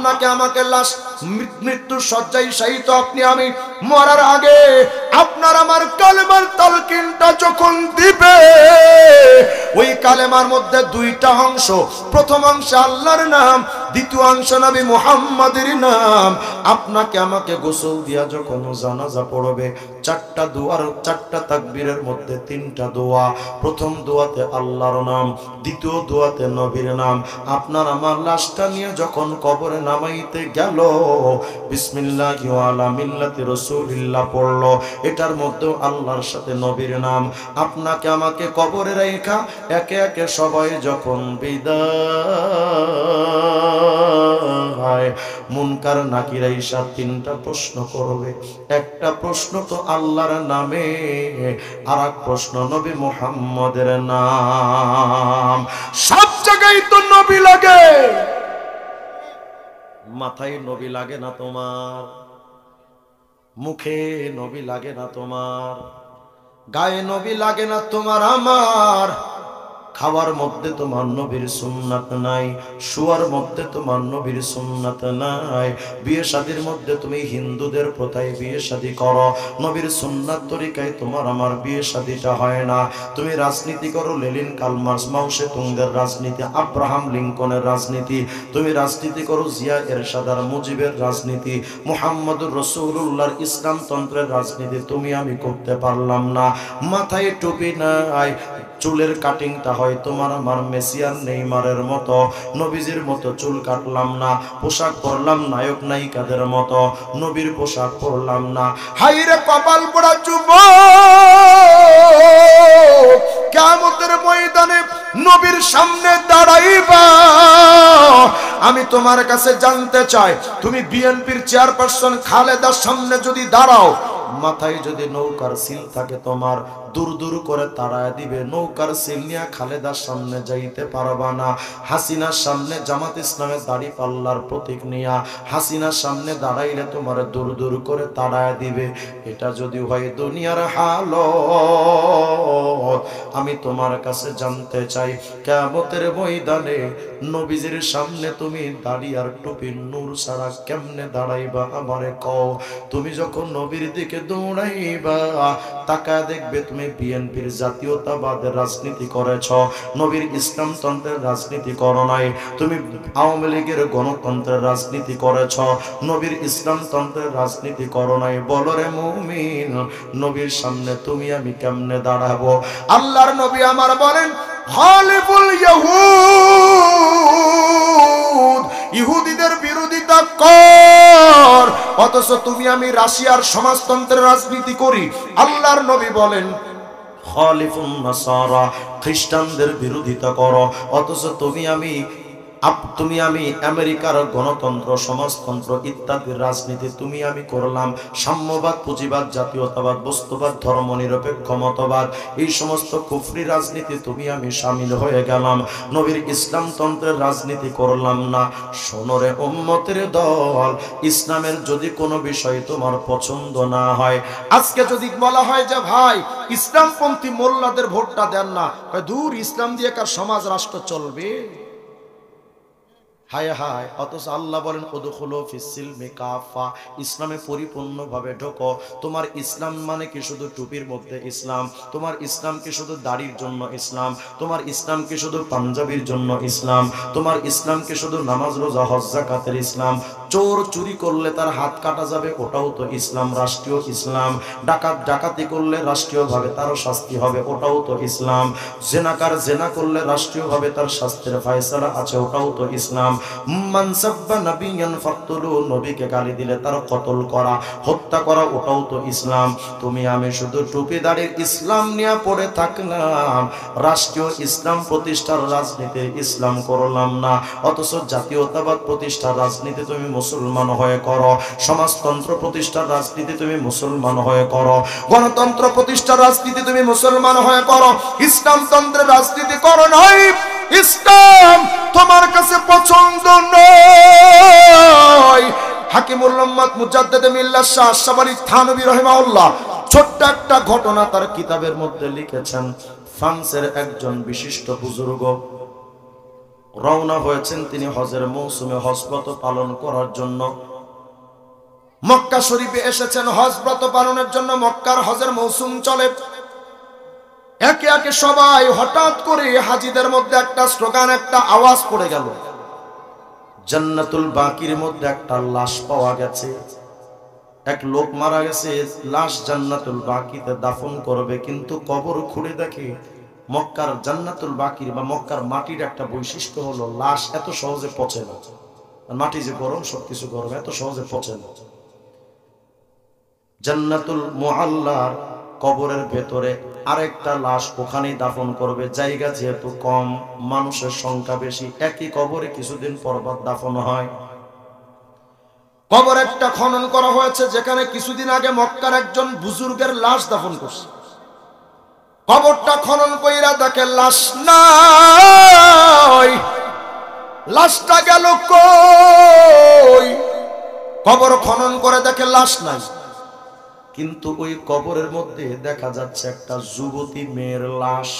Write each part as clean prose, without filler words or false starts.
আপনাকে আমাকে লাশ মৃত্যুর শয্যায় শায়িত আপনি আমি মরার আগে আপনার আমার কালেমার তালকিনটা যখন দিবে, ওই কালেমার মধ্যে দুইটা অংশ, প্রথম অংশে আল্লাহর নাম, দ্বিতীয় অংশ নবী মুহাম্মাদের নাম। আপনাকে আমাকে গোসল দিয়া যখন জানাজা পড়বে, চারটা দোয়ার চারটা তাকবীরের মধ্যে তিনটা দোয়া। প্রথম দোয়াতে আল্লাহর নাম, দ্বিতীয় দোয়াতে নবীর নাম। আপনার আমার লাশটা নিয়ে যখন কবরে নামাইতে গেল, বিসমিল্লাহি ওয়া আলা মিল্লাতি রাসূলিল্লাহ পড়লো, এটার মধ্যে আল্লাহর সাথে নবীর নাম। আপনাকে আমাকে কবরে রাখা একে একে সবাই যখন বিদায়, মুনকার নাকির আইসা তিনটা প্রশ্ন করবে। একটা প্রশ্ন তো আল্লাহর নামে, আর এক প্রশ্ন নবী মুহাম্মদের নাম। সব জায়গায় তো নবী লাগে, মাথায় নবী লাগে না তোমার, মুখে নবী লাগে না তোমার, গায়ে নবী লাগে না তোমার আমার, খাওয়ার মধ্যে তোমার নবীর সুন্নাত নাই, শুয়ার মধ্যে তোমার নবীর সুন্নাত নাই, বিয়ে শাদীর মধ্যে তুমি হিন্দুদের প্রথায় বিয়ে শাদী করো, নবীর সুন্নাত তরিকায় তোমার আমার বিয়ে শাদীটা হয় না। তুমি রাজনীতি করো লেনিন কালমার্স মাও সেতুংদের রাজনীতি, আব্রাহাম লিঙ্কনের রাজনীতি, তুমি রাজনীতি করো জিয়া এরশাদ আর মুজিবের রাজনীতি, মুহাম্মদুর রাসূলুল্লাহর ইসলামতন্ত্রের রাজনীতি তুমি আমি করতে পারলাম না। মাথায় টুপি নাই, চুলের কাটিংটা হয় তোমার আমার মেসি আর নেইমারের মতো, নবীজির মতো চুল কাটলাম না, পোশাক পরলাম নায়ক নায়িকাদের মতো, নবীর পোশাক পরলাম না। হাইরে কপাল পোড়া যুবক, কিয়ামতের ময়দানে নবীর সামনে দাঁড়াইবা। আমি তোমার কাছে জানতে চাই, তুমি বিএনপির চেয়ারপারসন খালেদার সামনে যদি দাঁড়াও, মাথায় যদি নৌকার সিল থাকে তোমার, দূর দূর করে তাড়ায় দিবে, নৌকার সিল নিয়ে খালেদার সামনে যাইতে পারবা না। হাসিনার সামনে জামাত ইসলামের দাড়ি পাল্লার প্রতীক নিয়া হাসিনার সামনে দাঁড়াইলে তোমার দূর দূর করে তাড়ায় দিবে। এটা যদি হয় দুনিয়ার হালত, আমি তোমার কাছে জানতে চাই, কিয়ামতের ময়দানে নবীজির সামনে তুমি দাড়ি আর টুপির নূর ছাড়া কেমনে দাঁড়াইবা আমারে কও। তুমি যখন নবীর দিকে দৌড়াইবা, তাকায় দেখবে তুমি বিএনপির জাতীয়তাবাদের রাজনীতি করেছ, নবীর ইসলামতন্ত্রের রাজনীতি করো নাই। তুমি আওয়ামী লীগের গণতন্ত্রের রাজনীতি করেছ, নবীর ইসলামতন্ত্রের রাজনীতি করো নাই। বলো রে মুমিন, নবীর সামনে তুমি আমি কেমনে দাঁড়াবো? আল্লাহর নবী আমার বলেন, খালিফুল ইয়াহুদ, ইহুদিদের বিরোধিতা কর, অথচ তুমি আমি রাশিয়ার সমাজতন্ত্রের রাজনীতি করি। আল্লাহর নবী বলেন, খালিফুন নাসারা, খ্রিস্টানদের বিরোধিতা করো, অথচ তুমি আমি আমেরিকার গণতন্ত্র সমাজতন্ত্র ইত্যাদির রাজনীতি তুমি আমি করলাম। সাম্যবাদ, পুঁজিবাদ, জাতীয়তাবাদ, বস্তুবাদ, ধর্মনিরপেক্ষ মতবাদ, এই সমস্ত কুফরি রাজনীতি তুমি আমি শামিল হয়ে গেলাম, নবীর ইসলামতন্ত্রের রাজনীতি করলাম না। শোনরে উম্মতের দল, ইসলামের যদি কোনো বিষয় তোমার পছন্দ না হয়, আজকে যদি বলা হয় যে ভাই ইসলামপন্থী মোল্লাদের ভোটটা দেন না, দূর ইসলাম দিয়ে কার সমাজ রাষ্ট্র চলবে? হায় হায়, অথচ আল্লাহ বলেন উদখুলু ফিস-সিলমি কাফা, ইসলামে পরিপূর্ণভাবে ঢোকো। তোমার ইসলাম মানে কি শুধু টুপির মধ্যে ইসলাম? তোমার ইসলাম কি শুধু দাড়ির জন্য ইসলাম? তোমার ইসলাম কি শুধু পাঞ্জাবির জন্য ইসলাম? তোমার ইসলাম কি শুধু নামাজ রোজা হজ যাকাতের ইসলাম? চোর চুরি করলে তার হাত কাটা যাবে, ওটাও তো ইসলাম, রাষ্ট্রীয় ইসলাম। ডাকাত ডাকাতি করলে রাষ্ট্রীয়ভাবে তারও শাস্তি হবে, ওটাও তো ইসলাম। জেনাকার জেনা করলে রাষ্ট্রীয়ভাবে তার শাস্তির ফয়সালা আছে, ওটাও তো ইসলাম। মান সাব্বা নাবিয়ান ফাকতুলু, নবীকে গালি দিলে তার কতল করা, হত্যা করা, ওটাও তো ইসলাম। তুমি আমি শুধু টুপি দাড়ির ইসলাম নিয়ে পড়ে থাকলাম, রাষ্ট্রীয় ইসলাম প্রতিষ্ঠার রাজনীতি ইসলাম করলাম না, অথচ জাতীয়তাবাদ প্রতিষ্ঠার রাজনীতি তুমি মুসলমান হয়ে করো, সমাজতন্ত্র প্রতিষ্ঠার রাজনীতি তুমি মুসলমান হয়ে করো, গণতন্ত্র প্রতিষ্ঠার রাজনীতি তুমি মুসলমান হয়ে করো, ইসলামতন্ত্রের রাজনীতি করো নাই। ইসলাম তোমার কাছে পছন্দ নয়। হাকিমুল উম্মাত মুজাদ্দিদ মিল্লাত শাহ আশরাফ আলী থানভী রাহিমাহুল্লাহ ছোট্ট একটা ঘটনা তার কিতাবের মধ্যে লিখেছেন। ফ্রান্সের একজন বিশিষ্ট বুজুর্গ, রওনা হয়েছেন তিনি হজের মৌসুমে হজব্রত পালন করার জন্য। মক্কা শরীফে এসেছেন হজব্রত পালনের জন্য। মক্কার হজের মৌসুম চলে, একে একে সবাই, হঠাৎ করে হাজিদের মধ্যে একটা স্লোগান, একটা আওয়াজ পড়ে গেল, জান্নাতুল বাকির মধ্যে একটা লাশ পাওয়া গেছে। এক লোক মারা গেছে, লাশ জান্নাতুল বাকিতে দাফন করবে, কিন্তু কবর খুঁড়ে দেখে মক্কার জান্নাতুল বাকির বা মক্কার মাটির একটা বৈশিষ্ট্য হলো লাশ এত সহজে পচে না। মাটি যে গরম, সবকিছু গরম, এত সহজে পচে না। জান্নাতুল মুআল্লার কবরের ভেতরে আরেকটা লাশ ওখানেই দাফন করবে। জায়গা যেহেতু কম, মানুষের সংখ্যা বেশি, একই কবরে কিছুদিন পর দাফন হয়। কবর একটা খনন করা হয়েছে, যেখানে কিছুদিন আগে মক্কার একজন বুজুর্গের লাশ দাফন করছে। কবরটা খনন কইরা দেখে লাশ নাই। লাশটা গেল কই? কবর খনন করে দেখে লাশ নাই, কিন্তু ওই কবরের মধ্যে দেখা যাচ্ছে একটা যুবতী মেয়ের লাশ।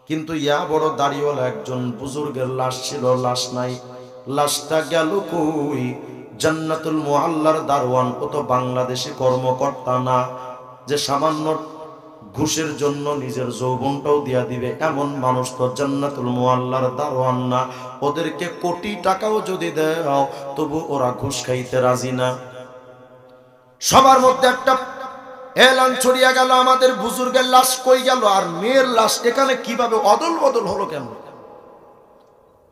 কিন্তু ইয়া বড় দাড়িওয়ালা একজন বুজুর্গের লাশ ছিল, লাশ নাই। লাশটা গেল কই? জান্নাতুল মুআল্লার দারওয়ান। ও তো বাংলাদেশি কর্মকর্তা না যে সামান্য ঘুষের জন্য নিজের যৌবনটাও দিয়া দিবে, এমন মানুষ তো জান্নাতুল মুআল্লার দারওয়ান না। ওদেরকে কোটি টাকাও যদি দাও তবু ওরা ঘুষ খাইতে রাজি না। সবার মধ্যে একটা এলান ছড়িয়ে গেল, আমাদের বুজুর্গের লাশ কই গেল, আর মেয়ের লাশ এখানে কিভাবে অদল বদল হলো কেন?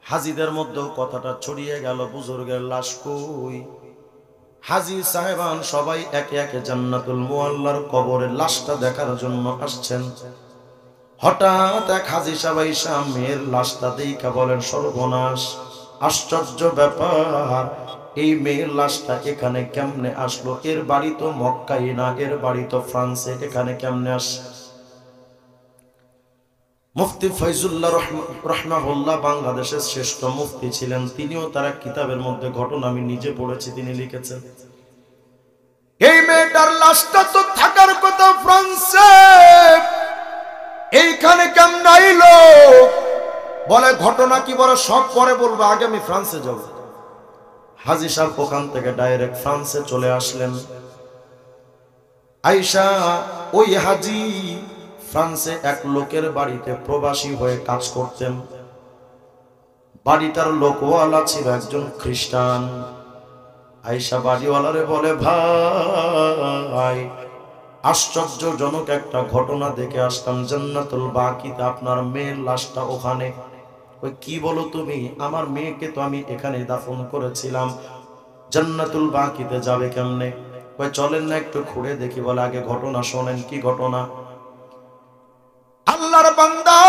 হাজিদের মধ্যেও কথাটা ছড়িয়ে গেল, বুজুর্গের লাশ কই? হাজি সাহেবান সবাই একে একে জান্নাতুল মুআল্লার কবরের লাশটা দেখার জন্য আসছেন। হঠাৎ এক হাজি সাহেব এসে মেয়ের লাশটা দেখা বলেন, সর্বনাশ, আশ্চর্য ব্যাপার, এই মেয়ের লাশটা এখানে কেমনে আসলো? এর বাড়ি তো মক্কায় না, এর বাড়ি তো ফ্রান্সে, এখানে কেমনে আসে? মুফতি ফয়জুল্লাহ রাহমাহুল্লাহ বাংলাদেশের শ্রেষ্ঠ মুফতি ছিলেন, তিনিও তার কিতাবের মধ্যে ঘটনা আমি নিজে পড়েছি, তিনি লিখেছেন, এই মেয়েটার লাশটা তো থাকার কথা ফ্রান্সে, এইখানে কেমনে আইলো? বলে ঘটনা কি, বলে সব পরে বলবো, আগে আমি ফ্রান্সে যাব। হাজী সাহেব ওখান থেকে ডাইরেক্ট ফ্রান্সে চলে আসলেন। আয়েশা, ওই হাজী ফ্রান্সে এক লোকের বাড়িতে প্রবাসী হয়ে কাজ করতেন। বাড়িটার লোকওয়ালা ছিল একজন খ্রিস্টান। আয়েশা বাড়িওয়ালারে বলে, ভাই, আশ্চর্যজনক একটা ঘটনা দেখে আসলাম, জান্নাতুল বাকিতে আপনার মেয়ের লাশটা ওখানে। ওই কি বলো তুমি? আমার মেয়েকে তো আমি এখানে দাফন করেছিলাম, জান্নাতুল বাকিতে যাবে কেমনে? ওই চলেন না একটু ঘুরে দেখি। বলে আগে ঘটনা শোনেন। কি ঘটনা? আল্লাহর বান্দা,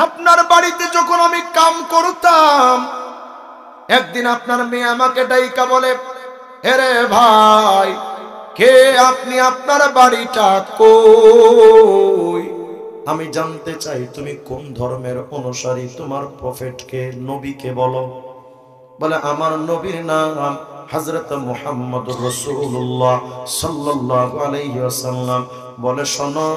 আপনার বাড়িতে যখন আমি কাম করতাম, একদিন আপনার মেয়ে আমাকে ডাইকা বলে, এরে ভাই, কে আপনি? আপনার বাড়িটা কই? আমি জানতে চাই তুমি কোন ধর্মের অনুসারী, তোমার প্রফেটকে, নবীকে বলো। বলে আমার নবীর নাম হযরত মুহাম্মদুর রাসূলুল্লাহ সাল্লাল্লাহু আলাইহি ওয়াসাল্লাম। বলে শোনো,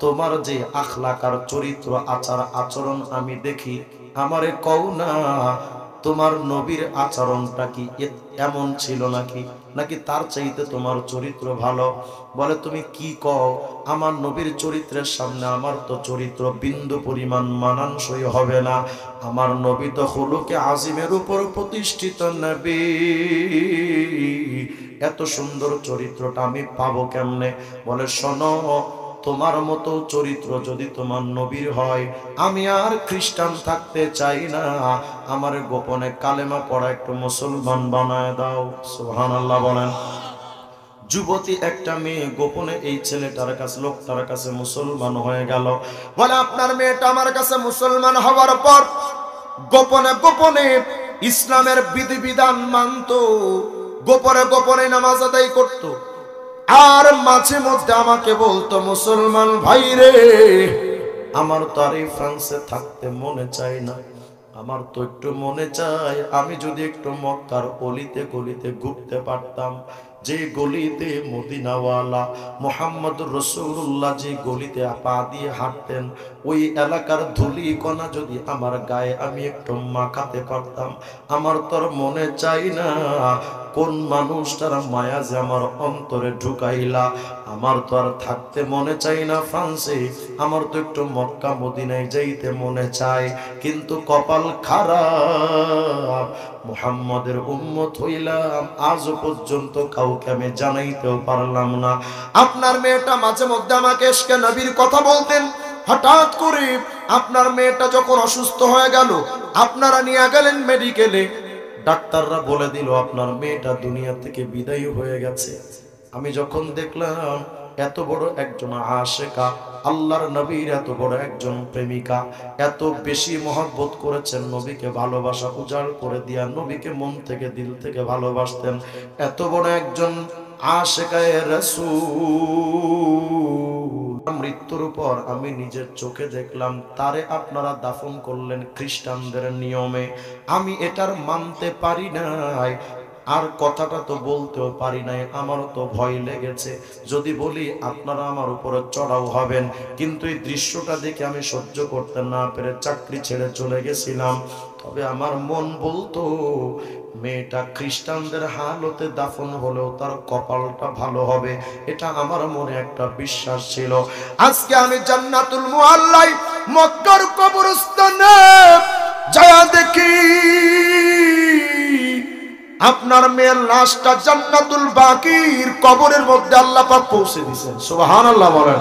তোমার যে আখলাক আর চরিত্র, আচার আচরণ আমি দেখি, আমারে কও না তোমার নবীর আচরণটা কি এমন ছিল নাকি তার চাইতে তোমার চরিত্র ভালো? বলে তুমি কি কও? আমার নবীর চরিত্রের সামনে আমার তো চরিত্র বিন্দু পরিমাণ মানানসই হবে না। আমার নবী তো খুলুকে আজিমের উপর প্রতিষ্ঠিত নবী, এত সুন্দর চরিত্রটা আমি পাবো কেমনে? বলে শোনো, তোমার মতো চরিত্র যদি তোমার নবীর হয়, আমি আর খ্রিস্টান থাকতে চাই না, আমার গোপনে কালেমা পড়া একটু মুসলমান বানায় দাও। সুবহানাল্লাহ বলেন। যুবতী একটা মেয়ে গোপনে এই ছেলেটার কাছে, লোকটার কাছে মুসলমান হয়ে গেল। বলে আপনার মেয়েটা আমার কাছে মুসলমান হওয়ার পর গোপনে গোপনে ইসলামের বিধিবিধান মানত, গোপনে গোপনে নামাজ আদায় করত, আর মাঝে মধ্যে আমাকে বলতো, মুসলমান ভাই রে, আমার তো আর এই ফ্রান্সে থাকতে মনে চাই না, আমার তো একটু মনে চায় আমি যদি একটু মক্কার অলিতে গলিতে ঘুরতে পারতাম, যে গলিতে মদিনাওয়ালা মুহাম্মদুর রাসূলুল্লাহ যে গলিতে পা দিয়ে হাঁটতেন, ওই এলাকার ধুলি কণা যদি আমার গায়ে আমি একটু মাখাতে পারতাম, আমার তোর মনে চাই না কোন মানুষটার মায়া যে আমার অন্তরে ঢুকাইলা। আমার তো আর থাকতে মনে চাই না ফ্রান্সে, আমার তো একটু মক্কা মদিনায় যাইতে মনে চায়। কিন্তু কপাল খারাপ, মুহাম্মাদের উম্মত হইলাম, আজও পর্যন্ত কাউকে আমি জানাইতেও পারলাম না। আপনার মেয়েটা মাঝে মধ্যে আমাকে ইশকে নবীর কথা বলতেন। হঠাৎ করে আপনার মেয়েটা যখন অসুস্থ হয়ে গেল, আপনারা নিয়ে গেলেন মেডিকেলে, ডাক্তাররা বলে দিল আপনার মেয়েটা দুনিয়া থেকে বিদায় হয়ে গেছে। আমি যখন দেখলাম এত বড় একজন আশিকা, আল্লাহর নবীর এত বড় একজন প্রেমিকা, এত বেশি মহব্বত করেছেন, নবীকে ভালোবাসা উজাড় করে দিয়া নবীকে মন থেকে দিল থেকে ভালোবাসতেন, এত বড় একজন আশিকায়ে রাসূল মৃত্যুর পর আমি নিজের চোখে দেখলাম তারে আপনারা দাফন করলেন খ্রিস্টানদের নিয়মে। আমি এটার মানতে পারি নাই, আর কথাটা তো বলতেও পারি নাই, আমারও তো ভয় লেগেছে। যদি বলি আপনারা আমার উপরে চড়াও হবেন, কিন্তু এই দৃশ্যটা দেখে আমি সহ্য করতে না পেরে চাকরি ছেড়ে চলে গেছিলাম। তবে আমার মন বলতো মেয়েটা খ্রিস্টানদের হালতে দাফন হলেও তার কপালটা ভালো হবে, এটা আমার মনে একটা বিশ্বাস ছিল। আজকে আমি জান্নাতুল মুআল্লায় মক্কার কবরস্থানে যা দেখি আপনার মেয়ের লাশটা জান্নাতুল বাকির কবরের মধ্যে আল্লাহ পাক পৌঁছে দিয়েছেন। সুবহানাল্লাহ বলেন।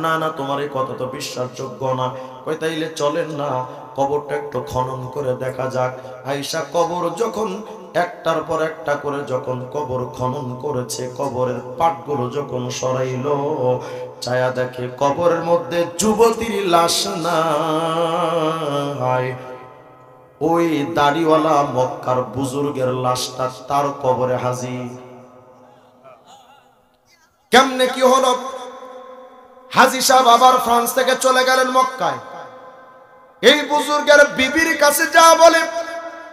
না না, তোমার এই কথা তো বিশ্বাসযোগ্য না। কই তাইলে চলেন না কবরটা একটু খনন করে দেখা যাক। আয়েশা কবর যখন একটার পর একটা করে যখন কবর খনন করেছে, কবরের পাটগুলো যখন সরাইলো, ছায়া দেখে কবরের মধ্যে যুবতীর লাশ নাই, ওই দাড়িওয়ালা মক্কার বুজুর্গের লাশটা তার কবরে হাজির। কেমনে কি হলো? হাজী সাহেব আবার ফ্রান্স থেকে চলে গেলেন মক্কায়। এই বুজুর্গের বিবির কাছে যা বলে,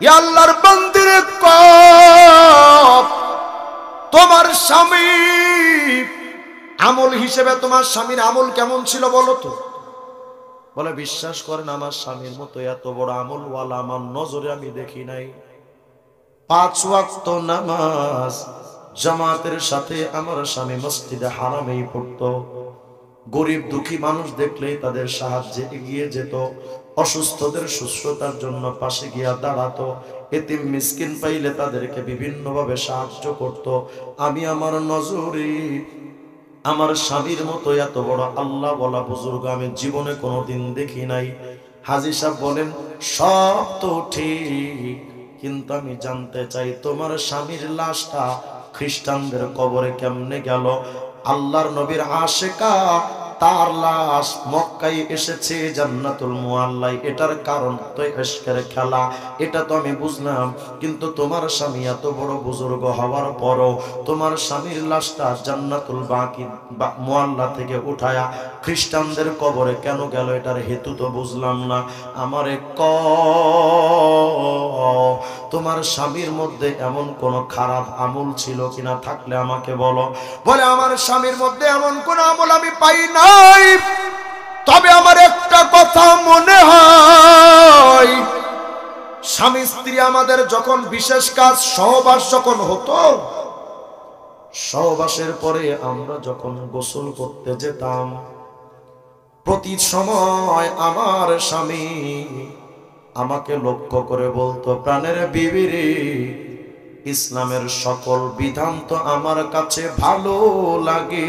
ইয়া আল্লাহর বান্দিরে, তোমার স্বামী আমল হিসেবে তোমার স্বামীর আমল কেমন ছিল বলো তো? বলে, বিশ্বাস করেন আমার স্বামীর মতো এত বড় আমলওয়ালা আমার নজরে আমি দেখি নাই। 5 ওয়াক্ত নামাজ জামাতের সাথে আমার স্বামী মসজিদে হারামেই পড়তো। গরিব দুঃখী মানুষ দেখলেই তাদের সাহায্যে এগিয়ে যেত, অসুস্থদের সুস্থতার জন্য পাশে গিয়া দাঁড়াতো, এতিম মিসকিন পাইলে তাদেরকে বিভিন্নভাবে সাহায্য করত। আমি আমার নজরে আমার স্বামীর মতো এত বড় আল্লাহ বলা বুজুর্গ আমি জীবনে কোনোদিন দেখি নাই। হাজী সাহেব বলেন, সব তো ঠিক, কিন্তু আমি জানতে চাই তোমার স্বামীর লাশটা খ্রিস্টানদের কবরে কেমনে গেল? আল্লাহর নবীর আশিকা, তার লাশ মক্কায় এসেছে জান্নাতুল মুআল্লায়, এটার কারণ তো ইশকের খেলা, এটা তো আমি বুঝলাম। কিন্তু তোমার স্বামী এত বড় বুজুর্গ হওয়ার পরও তোমার স্বামীর লাশটা জান্নাতুল বাকি মুআল্লা থেকে উঠায়া খ্রিস্টানদের কবরে কেন গেল, এটার হেতু তো বুঝলাম না। আমারে তোমার স্বামীর মধ্যে এমন কোন খারাপ আমল ছিল কিনা, থাকলে আমাকে বলো। বলে, আমার স্বামীর মধ্যে এমন কোন আমল আমি পাই নাই, তবে আমার একটা কথা মনে হয়, স্বামী স্ত্রী আমাদের যখন বিশেষ কাজ সহবাস যখন হতো, সহবাসের পরে আমরা যখন গোসল করতে যেতাম, প্রতি সময় আমার স্বামী আমাকে লক্ষ্য করে বলতো, প্রাণের বিবি রে, ইসলামের সকল বিধান তো আমার কাছে ভালো লাগে,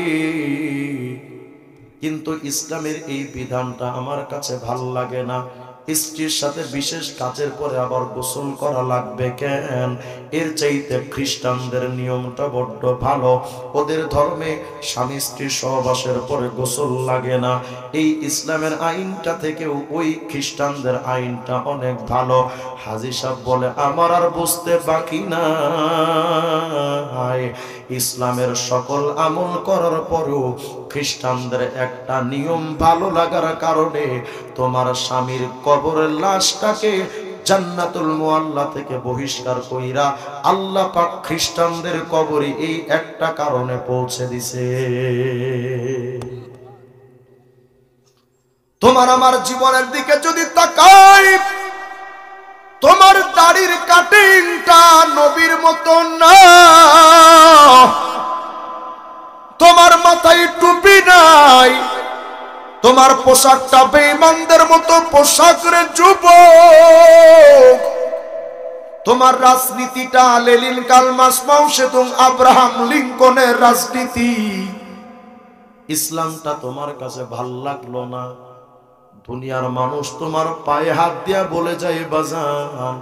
কিন্তু ইসলামের এই বিধানটা আমার কাছে ভালো লাগে না। স্ত্রীর সাথে বিশেষ কাজের পরে আবার গোসল করা লাগবে কেন? এর চাইতে খ্রিস্টানদের নিয়মটা বড্ড ভালো, ওদের ধর্মে স্বামী স্ত্রী সহবাসের পরে গোসল লাগে না। এই ইসলামের আইনটা থেকেও ওই খ্রিস্টানদের আইনটা অনেক ভালো। হাজী সাহেব বলে, আমার আর বুঝতে বাকি না, ইসলামের সকল আমল করার পরেও খ্রিস্টানদের একটা নিয়ম ভালো লাগার কারণে তোমার স্বামীর কবরের লাশটাকে জান্নাতুল মুআল্লা থেকে বহিষ্কার কইরা আল্লাহ পাক খ্রিস্টানদের কবরে এই একটা কারণে পৌঁছে দিছে। তোমার আমার জীবনের দিকে যদি তাকাই, তোমার দাড়ির কাটিংটা নবীর মতো না, তোমার মাথায় টুপি নাই, তোমার পোশাকটা বেঈমানদের মতো পোশাক রে যুবক, তোমার রাজনীতিটা লেনিন কালমাস মাও সেতুং আব্রাহাম লিঙ্কনের রাজনীতি। ইসলামটা তোমার কাছে ভাল লাগলো না, দুনিয়ার মানুষ তোমার পায়ে হাত দিয়া বলে যায় বাজান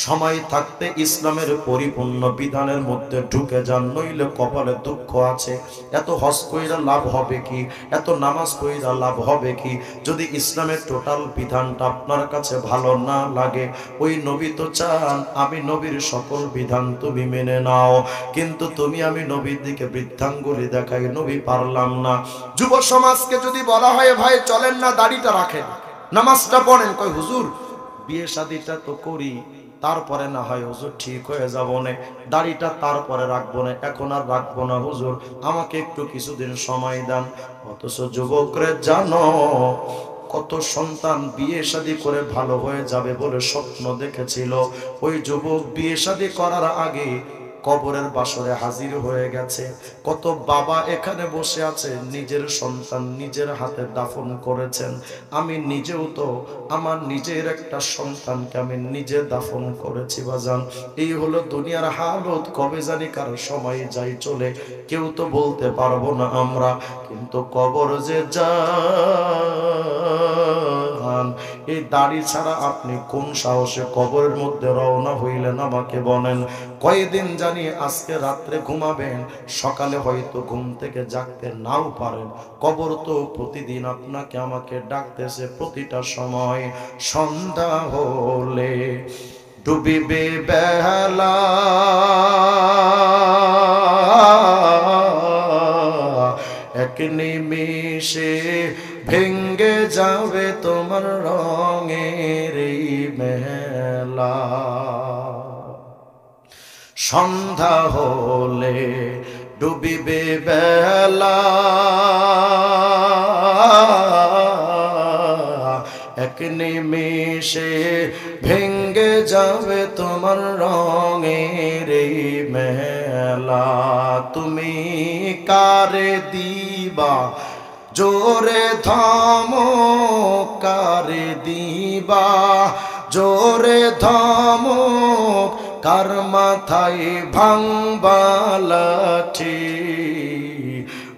সময় থাকতে ইসলামের পরিপূর্ণ বিধানের মধ্যে ঢুকে যান, নইলে কপালে দুঃখ আছে। এত হজ কইরা লাভ হবে কি, এত নামাজ কইরা লাভ হবে কি, যদি ইসলামের টোটাল বিধানটা আপনার কাছে ভালো না লাগে। ওই নবী তো চান আমি নবীর সকল বিধান তুমি মেনে নাও, কিন্তু তুমি আমি নবীর দিকে বৃদ্ধাঙ্গুলি দেখাই, নবী পারলাম না। যুব সমাজকে যদি বলা হয় ভাই চলেন না দাড়িটা রাখেন, নামাজটা পড়েন, কয় হুজুর বিয়ে শাদিটা তো করি, তারপরে না হয় হুজুর ঠিক হয়ে যাব না, দাড়িটা তারপরে রাখবো না, এখন আর রাখবো না হুজুর, আমাকে একটু কিছুদিন সময় দেন। অথচ যুবকরে জানো কত সন্তান বিয়ে শাদী করে ভালো হয়ে যাবে বলে স্বপ্ন দেখেছিল, ওই যুবক বিয়ে শাদী করার আগে কবরের বাসরে হাজির হয়ে গেছে। কত বাবা এখানে বসে আছে নিজের সন্তান নিজের হাতে দাফন করেছেন। আমি নিজেও তো আমার নিজের একটা সন্তানকে আমি নিজে দাফন করেছি বাজান। এই হলো দুনিয়ার হালত, কবে জানি কার সময় যাই চলে কেউ তো বলতে পারবো না আমরা, কিন্তু কবর যে যান এই দাড়ি ছাড়া আপনি কোন সাহসে কবরের মধ্যে রওনা হইলেন আমাকে বলেন। কয়দিন জানি আজকে রাত্রে ঘুমাবেন, সকালে হয়তো ঘুম থেকে জাগতে নাও পারেন। কবর তো প্রতিদিন আপনাকে আমাকে ডাকতেছে প্রতিটা সময়। সন্ধ্যা হলে ডুবিবে বেলা, এক নিমিষে ভেঙ্গে যাবে তোমার রঙের এই মেলা। সন্ধ্যা হলে ডুবিবে বেলা, এক নিমিষে ভেঙ্গে যাবে তোমার রঙের এই মেলা। তুমি কারে দিবা জোরে ধমক, কারে দিবা জোরে ধমক, কার মাথায় ভাঙবা লাঠি।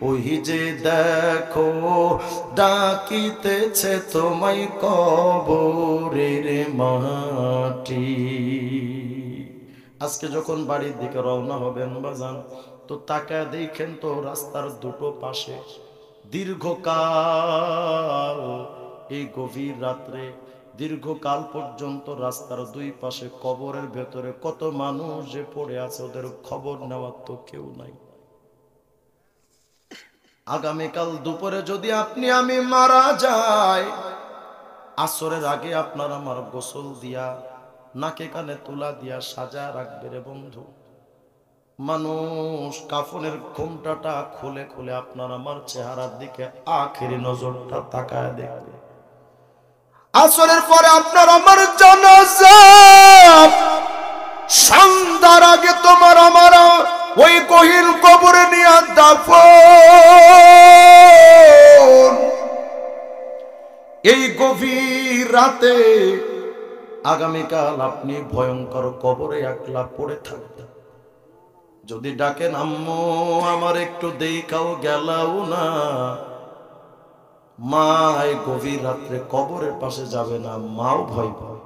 ওই যে দেখো ডাকিতেছে তোমায় কবরের মাটি। আজকে যখন বাড়ির দিকে রওনা হবেন বাজান, তো তাকায় দেখেন তো রাস্তার দুটো পাশে দীর্ঘকাল, এই গভীর রাত্রে দীর্ঘকাল পর্যন্ত রাস্তার দুই পাশে কবরের ভেতরে কত মানুষ যে পড়ে আছে, ওদের খবর নেওয়ার তো কেউ নাই। আগামীকাল দুপুরে যদি আপনি আমি মারা যাই, আসরের আগে আপনার আমার গোসল দিয়া নাকে কানে তুলা দিয়া সাজা রাখবে রে বন্ধু। মানুষ কাফনের ঘোমটাটা খুলে খুলে আপনার আমার চেহারার দিকে আখেরি নজরটা তাকায় দেখবে। আসরের পরে আপনার আমার জানাজা, সন্ধ্যার আগে তোমার আমার ওই গহীন কবরে নিয়ে দাফন। এই গভীর রাতে আগামীকাল আপনি ভয়ঙ্কর কবরে একলা পড়ে থাকবেন। যদি ডাকেন আম্মু আমার একটু দেখাও গেলাও না, মা এই গভীর রাত্রে কবরের পাশে যাবে না, মাও ভয় পায়।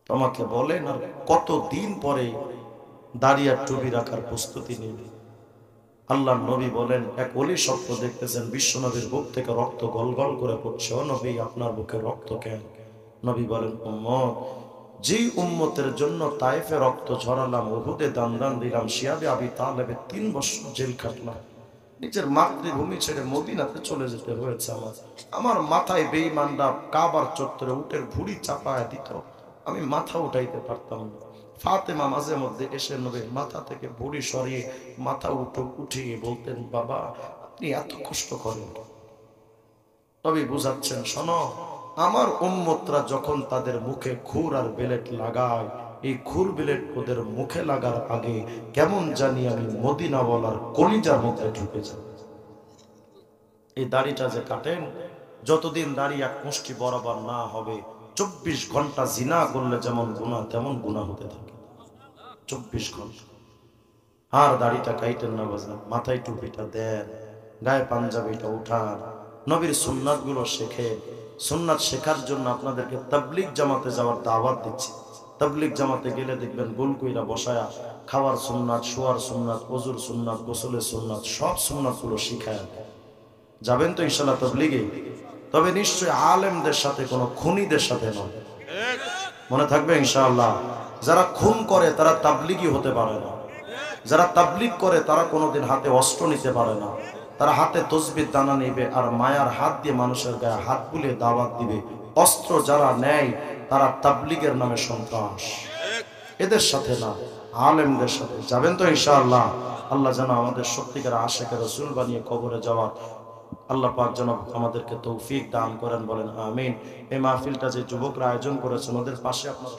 তোমাকে বলেন আর কতদিন পরে দাঁড়িয়ে টুপি রাখার প্রস্তুতি নেবে। আল্লাহ নবী বলেন এক ওলি স্বপ্ন দেখতেছেন, বিশ্ব নবীর বুক থেকে রক্ত গলগল করে পড়ছে। ও নবী আপনার বুকে রক্ত কেন? নবী বলেন উম্মত, যে উম্মতের জন্য তায়েফে রক্ত ঝরালাম, উহুদে দান দিলাম, শিয়াবে আবি তালেবে 3 বছর জেল খাটলাম, নিজের মাতৃভূমি ছেড়ে মদিনাতে চলে যেতে হয়েছে আমার। আমার মাথায় বেঈমানরা কাবার চত্বরে উটের ভুঁড়ি চাপায় দিত, আমি মাথা উঠাইতে পারতাম না। ফাতেমা মাঝে মধ্যে এসে নবীর মাথা থেকে ভুঁড়ি সরিয়ে মাথা উঠিয়ে বলতেন, বাবা আপনি এত কষ্ট করেন। তবে বুঝাচ্ছেন, শোনো, আমার উম্মতরা যখন তাদের মুখে খুর আর বেলেট লাগায়, এই খুর বেলেট ওদের মুখে লাগার আগে কেমন জানি আমি মদিনা বলার কলিজার মধ্যে ঢুকে যাই। এই দাড়িটা যে কাটেন, যতদিন দাড়ি এক মুষ্টি বরাবর না হবে, 24 ঘন্টা জিনা করলে যেমন গুনাহ তেমন গুনাহ হতে থাকে। 24 ঘন্টা। আর দাড়িটা কাইটেন না বাজান, মাথায় টুপিটা দেন, গায়ে পাঞ্জাবিটা উঠান, নবীর সুন্নাত গুলো শেখে। সুন্নাত শেখার জন্য আপনাদেরকে তাবলিগ জামাতে যাওয়ার দাওয়াত দিচ্ছি। তাবলিগ জামাতে গেলে দেখবেন গোল কইরা বসায়া খাওয়ার সুন্নাত, শোয়ার সুন্নাত, ওযুর সুন্নাত, গোসলের সুন্নাত, সব সুন্নাত গুলো শিখায়। যাবেন তো ইনশাআল্লাহ তাবলিগে? তবে নিশ্চয়ই আলেমদের সাথে, কোনো খুনিদের সাথে নয়। মনে থাকবে ইনশাআল্লাহ। যারা খুন করে তারা তাবলিগী হতে পারে না। যারা তাবলিগ করে তারা কোনোদিন হাতে অস্ত্র নিতে পারে না। তারা হাতে তসবির দানা নেবে আর মায়ার হাত দিয়ে মানুষের গায়ে হাত বুলিয়ে দাওয়াত দিবে। অস্ত্র যারা নেয় তারা তাবলিগের নামে সন্ত্রাস। এদের সাথে না, আলেমদের সাথে যাবেন তো ইনশাআল্লাহ। আল্লাহ যেন আমাদের সত্যিকার আশিকের রাসূল বানিয়ে কবরে যাওয়ার আল্লাহ পাক যেন আমাদেরকে তৌফিক দান করেন, বলেন আমিন। এই মাহফিলটা যে যুবকরা আয়োজন করেছেন ওদের পাশে আপনারা